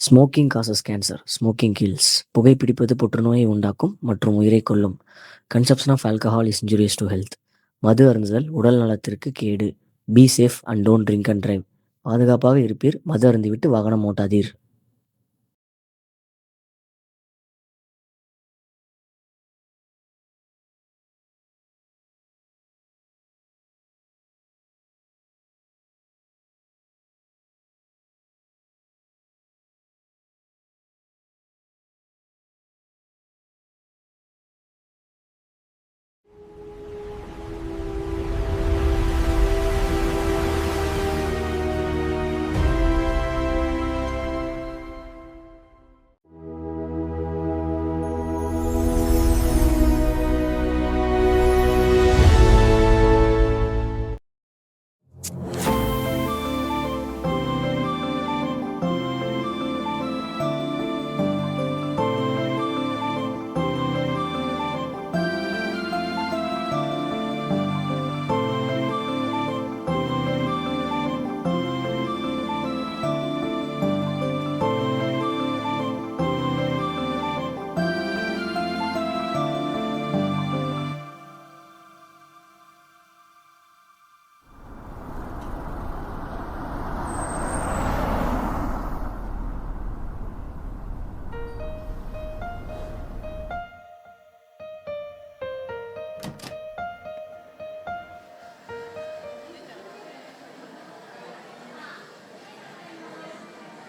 Smoking causes cancer, smoking kills. புகைப்பிடிப்பது புற்றுநோயை உண்டாக்கும் மற்றும் உயிரை கொல்லும். Consumption of alcohol is injurious to health. மது அருந்துதல் உடல் நலத்திற்கு கேடு. Be safe and don't drink and drive. பாதுகாப்பாக இருப்பீர், மது அருந்திவிட்டு வாகனம் ஓட்டாதீர்.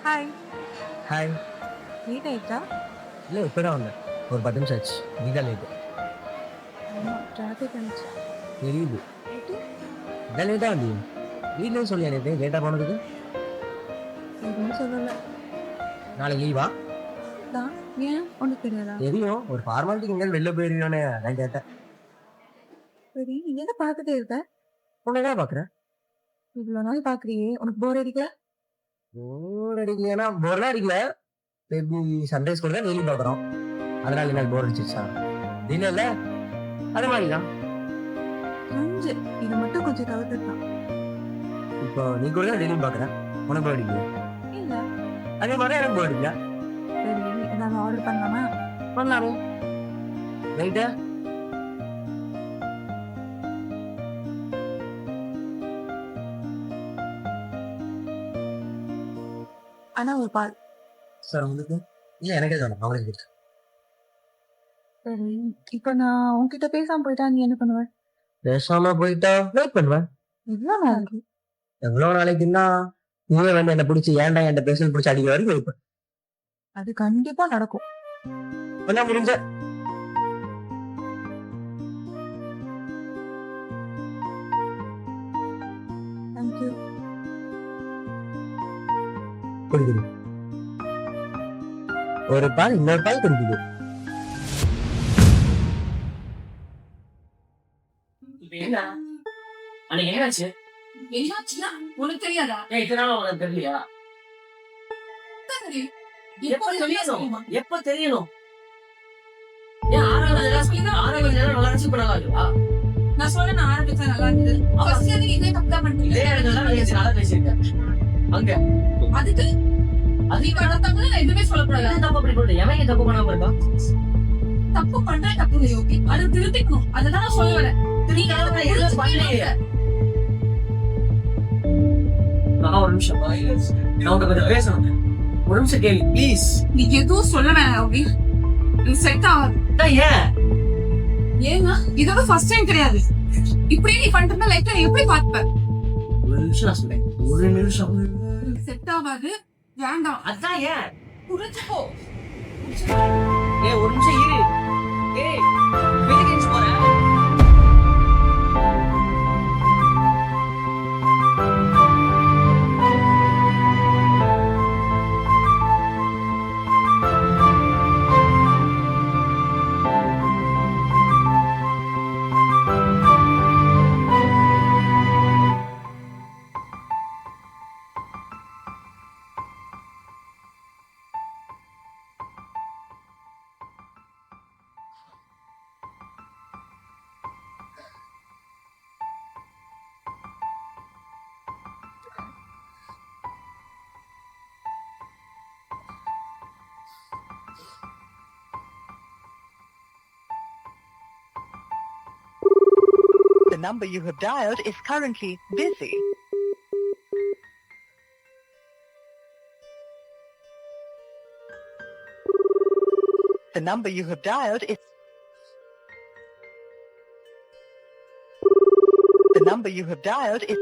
ஹாய். ஹாய். லேட் ஆயிட்டா? இல்லை இப்போ தான் வந்தேன். ஒரு 10 நிமிஷம் ஆச்சு. நீ தான் லேட்டு. ஆமாம், டிராஃபிக் ஆனிச்சு. தெரியுது. லேட்டு? இதான் லேட்டாக வந்தீங்க. வீட்லேயும் சொல்லியா நேற்று லேட்டாக போனதுக்கு? எதுவும் சொல்லலை. நாளைக்கு லீவா? தான் ஏன் உனக்கு தெரியாதா? தெரியும். ஒரு ஃபார்மாலிட்டிக்கு எங்கேயாவது வெளில போயிருவியோன்னு நான் கேட்டேன். சரி, நீ என்ன பார்த்துட்டே இருக்க? உன்னை தான் பார்க்குறேன். இவ்வளோ நாள் பார்க்குறியே, உனக்கு போர் அடிக்கல? போர் அடிக்கலைன்னா போர்லாம் அடிக்கல. மேபி சண்டேஸ் கூட தான் டெய்லி பார்க்குறோம். அதனால எனக்கு போர் அடிச்சிருச்சா? இல்லை இல்லை, அது மாதிரி தான். கொஞ்சம் இதை மட்டும் கொஞ்சம் தவிர்த்துட்டான். இப்போ நீ கூட தான் டெய்லியும் பார்க்குறேன். உனக்கு போர் அடிக்கல? இல்லை. அதே மாதிரி எனக்கு போர் அடிக்கல. சரி, ஏதாவது ஆர்டர் பண்ணலாமா? பண்ணலாமே. ரைட்டா? ஆனால் ஒரு பால். சார் உங்களுக்கு? இல்லை எனக்கே தோணும். அவங்களுக்கு இருக்கு. சரி, இப்போ நான் உன்கிட்ட பேசாமல் போயிட்டா நீ என்ன பண்ணுவ? பேசாம போயிட்டா வெயிட் பண்ணுவேன். எவ்வளோ நாளைக்கு? எவ்வளவு நாளைக்குன்னா நீங்க வந்து என்ன பிடிச்சி ஏன்டா என்கிட்ட பேசணும் பிடிச்சி அடிக்கிற வரைக்கும் வெயிட் பண்ணு. அது கண்டிப்பா நடக்கும். பண்ண முடிஞ்ச தேங்க்யூ. குடிக்குது. ஒரு பால் இன்னொரு பால் குடிக்குது. என்ன அன்னைக்கு என்னாச்சு? என்னாச்சுன்னா உனக்கு தெரியாதா? ஏன் இத்தனை நாள் உனக்கு தெரியலையா? தெரியும். எப்ப இப்போ தெரியணும்? எப்ப தெரியணும்? ஏன் ஆரம்பிச்சா நல்லா இருந்துச்சு, இப்ப நல்லா இருக்கா? நான் சொன்ன நான் ஆரம்பிச்சா நல்லா இருந்தது. ஃபர்ஸ்ட் அது இதே தப்பு தான் இதே பண்றீங்க. இடத்துல தான் நல்லா பேசியிருக்கேன். அங்க அதுக்கு அது நீ வளர்த்தவங்க நான் எதுவுமே சொல்லக்கூடாது. என்ன தப்பு அப்படி போட்டு எவன் தப்பு பண்ணாம இருக்கா? தப்பு பண்றா தப்பு இல்லை, ஓகே. அதை திருத்திக்கணும். அதுதான் நான் சொல்ல வரேன். நீங்க எதுவும் பண்ணலையே. நான் ஒரு நிமிஷம் நான் உங்க கொஞ்சம் பேசணும். ஒரு நிமிஷம் கேள்வி ப்ளீஸ். நீ எதுவும் சொல்ல வேணாம், ஓகே? இது செட் ஆகாது. ஏன் ஏன்னா இதோட ஃபர்ஸ்ட் டைம் கிடையாது. இப்படியே நீ பண்ணிட்டு லைஃப்ல எப்படி பார்ப்ப? ஒரு நிமிஷம் நான் சொல்றேன். ஒரு நிமிஷம் செட் ஆகாது, வேண்டாம். அதான் ஏன் புரிஞ்சுக்கோ. ஒரு நிமிஷம் இரு. வீட்டுக்கு போறேன். number you have dialed is currently busy. The number you have dialed is The number you have dialed is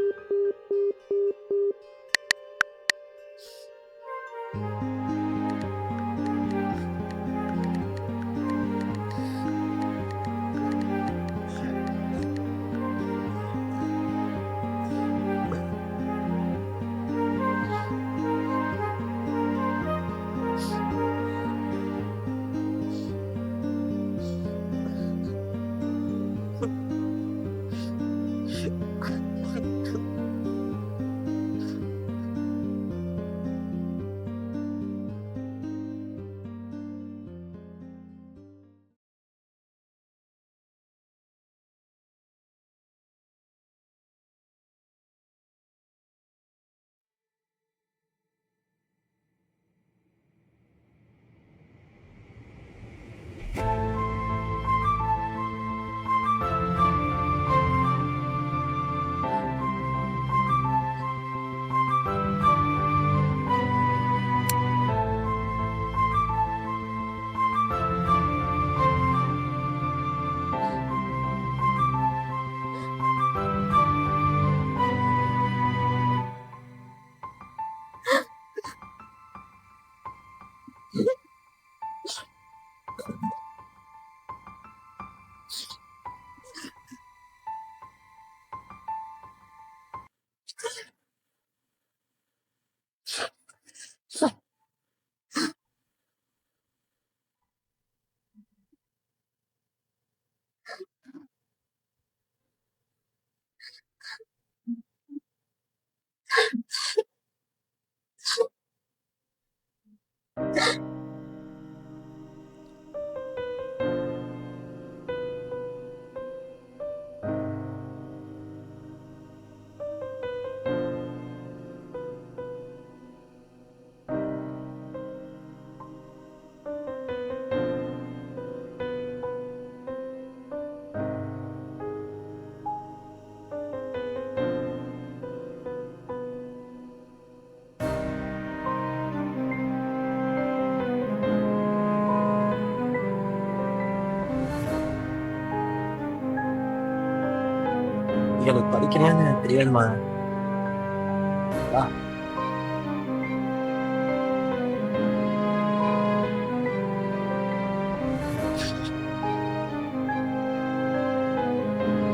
எனக்கு படிக்கணும்னு தெரியாதுமா.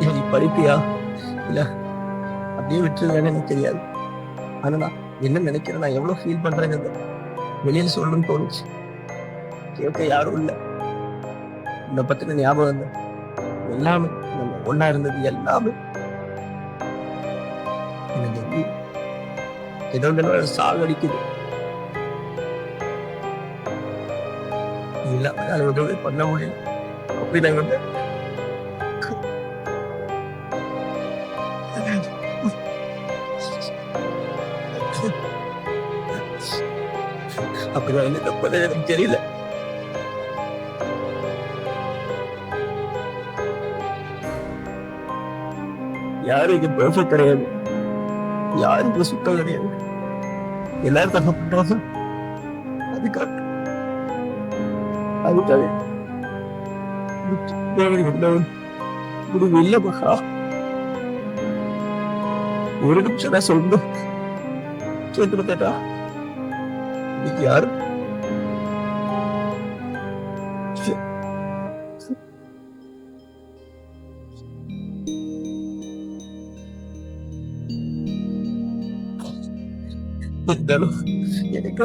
நீ படிப்பியா இல்ல அப்படியே விட்டுருவேன்னு எனக்கு தெரியாது. ஆனா நான் என்ன நினைக்கிறேன், நான் எவ்வளவு ஃபீல் பண்றேங்கிறது வெளியில சொல்லணும்னு தோணுச்சு. கேட்க யாரும் இல்லை. இந்த பத்தின ஞாபகம் இல்லை. எல்லாமே நம்ம ஒன்னா இருந்தது எல்லாமே எனக்கு ஏதோ சாகடிக்குது. இல்லாம அதை உதவி பண்ண முடியல. அப்படி நான் வந்து அப்படிதான் வந்து தப்பது எனக்கு தெரியல. யாரும் இங்க பெர்ஃபெக்ட் கிடையாது. யாரும் இங்க சுத்தம் கிடையாது. எல்லாரும் தகப்பட்டாங்க. அதுக்காக முடிவு இல்ல மகா. ஒரு நிமிஷம் நான் சொல்லணும் கேட்டுட்டா. இன்னைக்கு யாரு இருந்தாலும் எனக்கு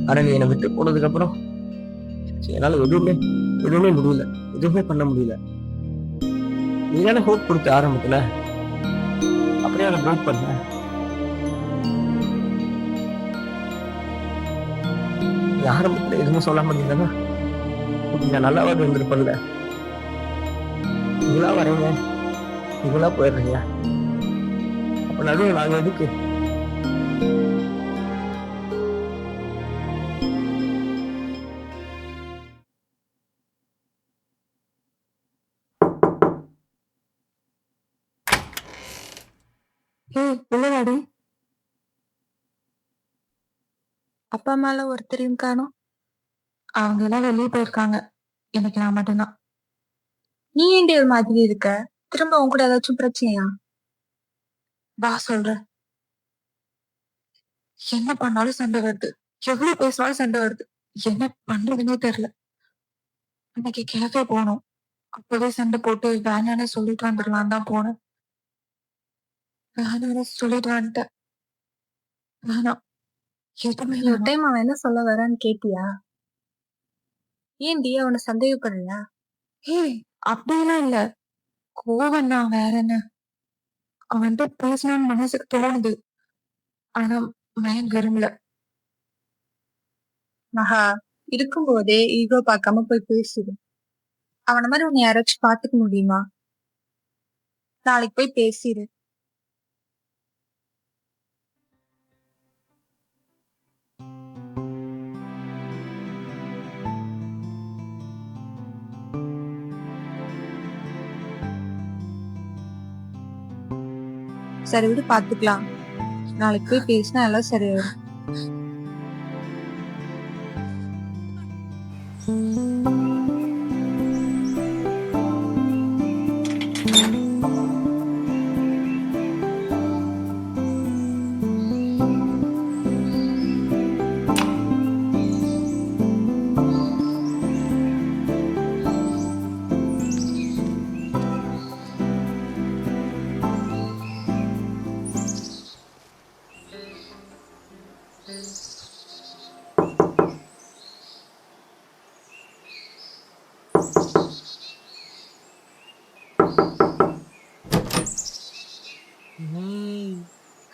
ஆனா நீ என்னை விட்டு போனதுக்கு அப்புறம் என்னால எதுவுமே முடியல. எதுவுமே பண்ண முடியல. நீ தானே ஹோப் கொடுத்த ஆரம்பத்துல. அப்படியே அதை பிரேக் பண்ண. நீ ஆரம்பத்துல எதுவுமே சொல்லாம இருந்தீங்கன்னா நான் நல்லாவா இருந்திருப்பேன்ல. இவ்வளா வரீங்க, இவ்வளா போயிடுறீங்க. அப்ப நடுவில் நாங்க எதுக்கு? ஏய் விளையாடி அப்பா மேல ஒருத்தரையும் காணோம். அவங்க எல்லாம் வெளியே போயிருக்காங்க. எனக்கு நான் மட்டும்தான். நீ ஏண்டி ஒரு மாதிரி இருக்க? திரும்ப உன் கூட ஏதாச்சும் பிரச்சனையா? வா சொல்றேன். என்ன பண்ணாலும் சண்டை வருது. எவ்வளவு பேசினாலும் சண்டை வருது. என்ன பண்றதுன்னே தெரியல. அன்னைக்கு கேஃபே போனோம். அப்பவே சண்டை போட்டு வேணான்னு சொல்லிட்டு வந்துடலாம் தான் போனேன். வேணான்னு சொல்லிட்டு வந்துட்டேன். வேணாம். எதுவுமே ஒரு டைம் அவன் என்ன சொல்ல வரான்னு கேட்டியா? ஏன்டி அவனை சந்தேகப்படுறியா? ஏய் அப்படியெல்லாம் இல்ல. கோவம் தான், வேற என்ன. அவன்கிட்ட பேசணும்னு மனசுக்கு தோணுது. ஆனா மைண்ட் விரும்பல. மகா, இருக்கும்போதே ஈகோ பார்க்காம போய் பேசிடு. அவன மாதிரி உன்னை யாராச்சும் பாத்துக்க முடியுமா? நாளைக்கு போய் பேசிடு. சரி விடு, பாத்துக்கலாம். நாளைக்கு போய் பேசினா எல்லாம் சரியாயிடும்.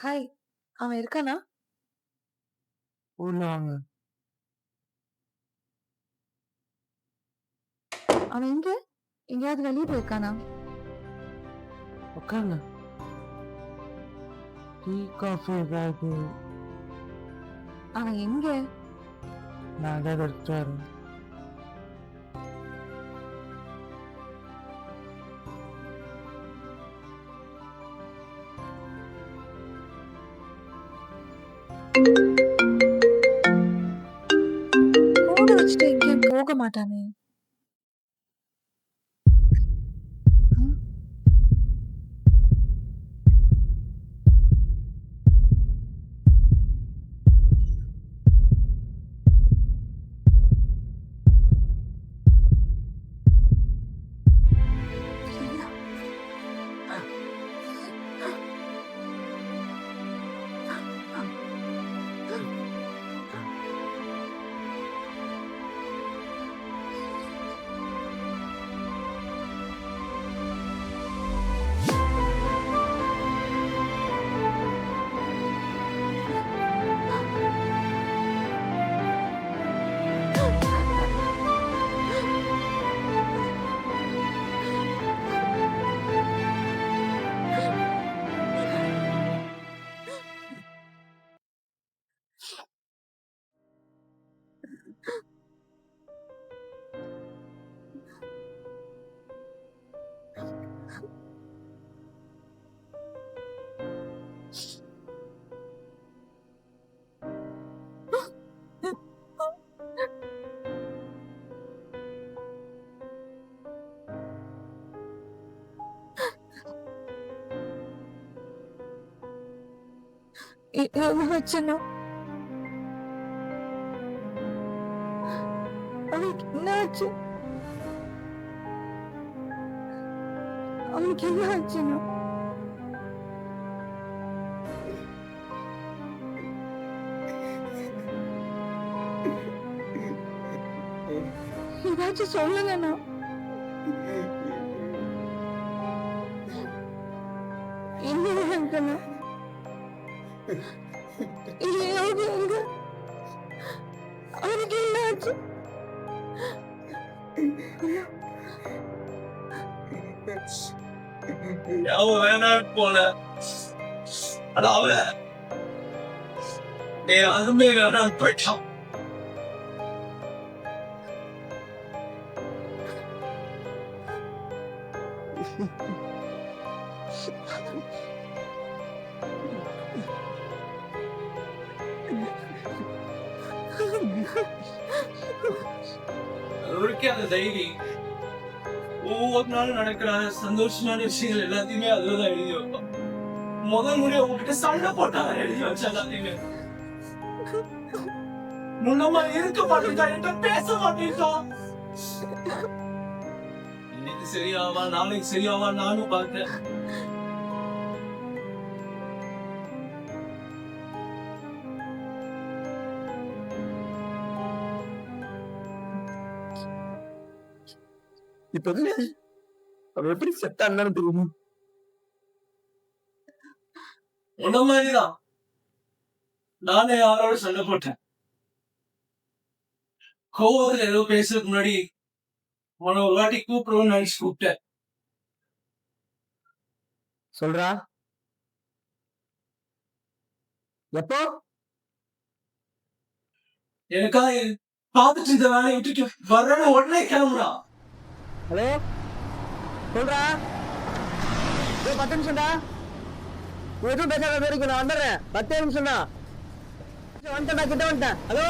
ஹாய், அவன் இருக்கானா? உள்ள வாங்க. அவன் எங்க? எங்கேயாவது வெளியே போயிருக்கானா? உட்காருங்க. டீ காஃபி ஏதாவது அவன் எங்க? நான் ஏதாவது எடுத்துட்டு வரேன். போன வச்சுட்டு எங்கேயும் போக மாட்டானே. வச்சனும் அவனுக்கு என்ன ஆச்சு? அவனுக்கு என்ன ஆச்சுன்னா ஏதாச்சும் சொல்லுங்கண்ணா. என்ன இருக்குண்ணா? எங்க அவனுக்கு என்ன ஆச்சு? அவன் வேணாம் போல. அது அவன் யாருமே வேணாம் போயிட்டான். அவருக்கே அந்த தைரியம். ஒவ்வொரு நாளும் நடக்கிற சந்தோஷமான விஷயங்கள் எல்லாத்தையுமே அதுலதான் எழுதி வைப்பான். முதல் முறை உங்ககிட்ட சண்டை போட்டாங்க எழுதி வச்ச எல்லாத்தையுமே. முன்னமா இருக்க மாட்டேங்கா, என்கிட்ட பேச மாட்டேங்கா. இன்னைக்கு சரியாவா நாளைக்கு சரியாவா நானும் பார்த்தேன். இப்ப அவன் எப்படி செட் ஆனான்னு தெரியுமா? உன்ன மாதிரிதான் நானே யாரோட சண்டை போட்டேன். கோவத்துல ஏதோ பேசுறதுக்கு முன்னாடி உன ஒரு வாட்டி கூப்பிடுவோம்னு நினைச்சு கூப்பிட்டேன். சொல்றா எப்போ? எனக்கா பார்த்துட்டு இந்த வேலையை விட்டுட்டு வர்றேன்னு உடனே கிளம்புறா. ஹலோ சொல்றா, 10 நிமிஷம்டா. நீ எதுவும் பேசாத வரைக்கும் நான் வந்துடுறேன். 10 நிமிஷம் தான் வந்துட்டேன், கிட்ட வந்துட்டேன். ஹலோ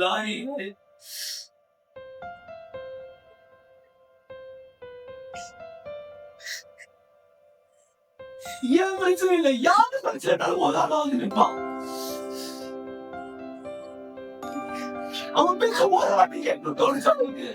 லாரி ஏன் பிரச்சனை இல்லை, யாரு பிரச்சனை போதாலும் நிற்பான். அவன் பேச ஒரு வாட்டி கேட்கணும் தோணுச்சு அவனுக்கு.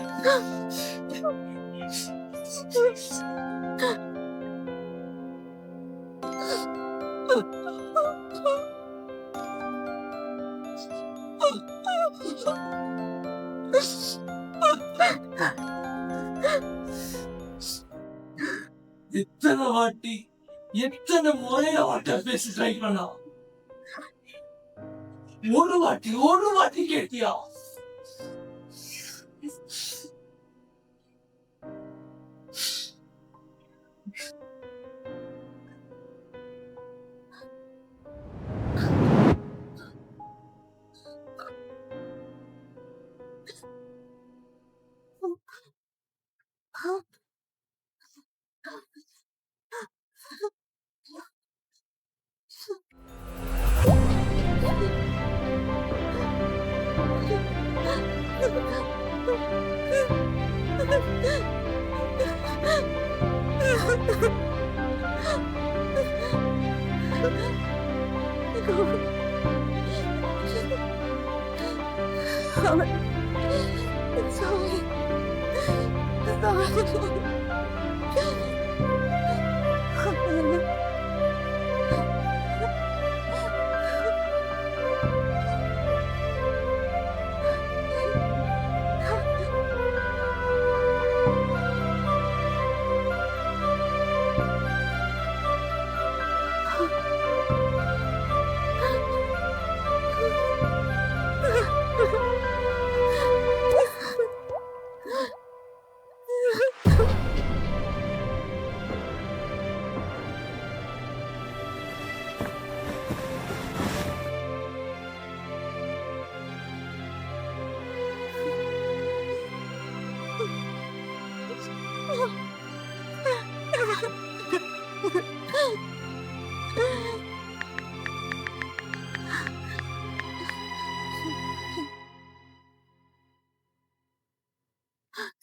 எத்தனை வாட்டி எத்தனை முறை அவன்கிட்ட பேசி ட்ரை பண்ணா, ஒரு வாட்டி கேட்டியா?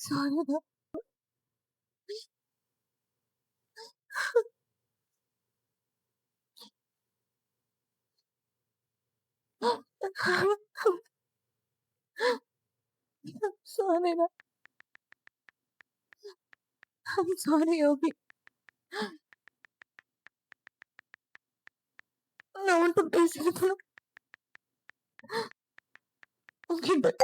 Sorry. Sorry. I'm sorry, Yogi. I want to please you. Okay, but...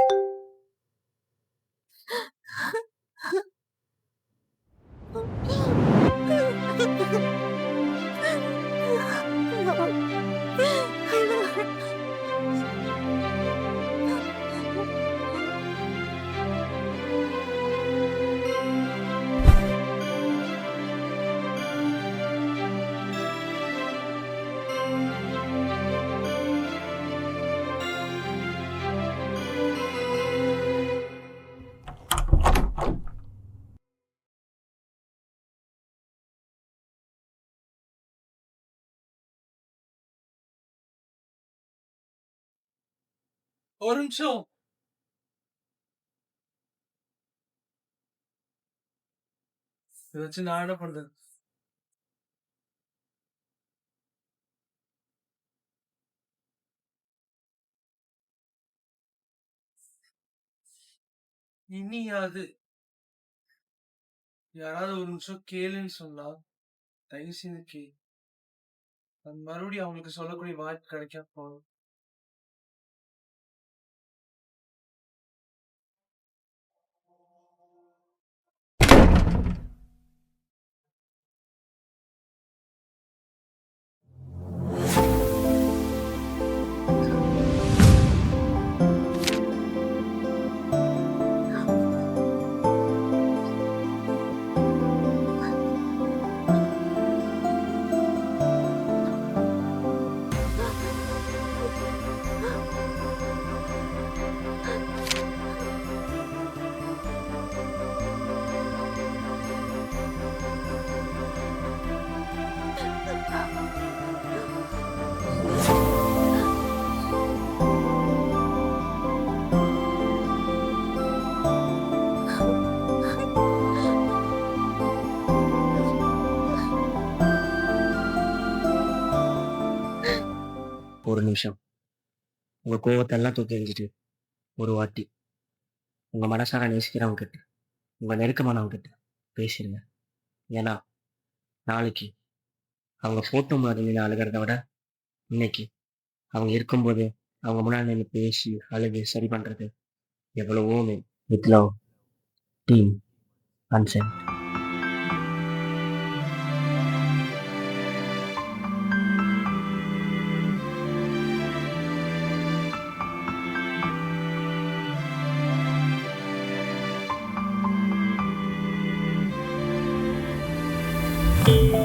ஒரு நிமிஷம். இதை வச்சு நான் என்ன பண்றது? இனியாவது யாராவது ஒரு நிமிஷம் கேளுன்னு சொன்னா தயவு செய்து கேளு. அது மறுபடியும் அவங்களுக்கு சொல்லக்கூடிய வாய்ப்பு கிடைக்காம போகும். ஒரு நிமிஷம் உங்கள் கோவத்தெல்லாம் தூக்கி எறிஞ்சிட்டு ஒரு வாட்டி உங்கள் மனசார நேசிக்கிறவங்க கிட்ட உங்கள் நெருக்கமானவங்க கிட்ட பேசிடுங்க. ஏன்னா நாளைக்கு அவங்க ஃபோட்டோ மாதிரி நின்று அழுகிறத விட இன்னைக்கு அவங்க இருக்கும்போது அவங்க முன்னாடி நின்று பேசி அழுது சரி பண்ணுறது எவ்வளவோ with love team unsent. thank you